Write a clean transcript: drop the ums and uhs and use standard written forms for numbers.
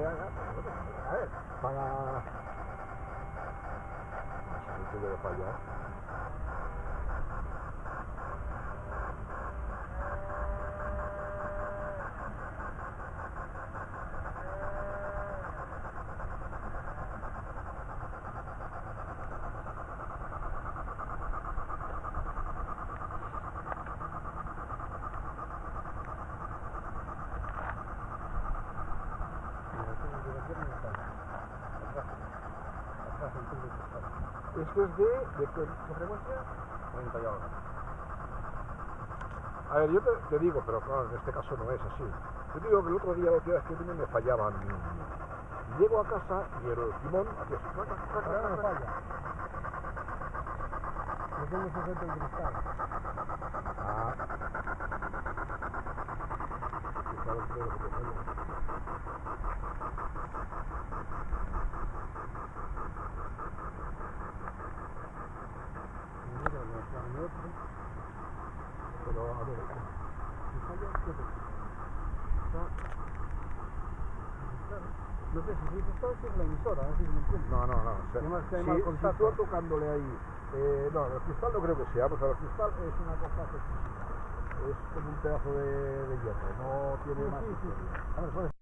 ya. A ver, para... No tuve que fallar. Esto es de qué frecuencia? 30 y ahora. A ver, yo te digo, pero claro, en este caso no es así. Yo te digo que el otro día, la última vez que vine, me fallaban. Llego a casa y el timón hacía así, Ahora no falla. Yo tengo 60 en cristal. Ah. Quizá el creo que te falla. Pero a ver, si falla, ¿qué te No sé si es la emisora, así que me entiendes. No. Además que hay Si mal tú contacto. tocándole ahí, no, el cristal no creo que sea, porque el cristal es una cosa sencilla. Es como un pedazo de hierro, no tiene más historia. A ver,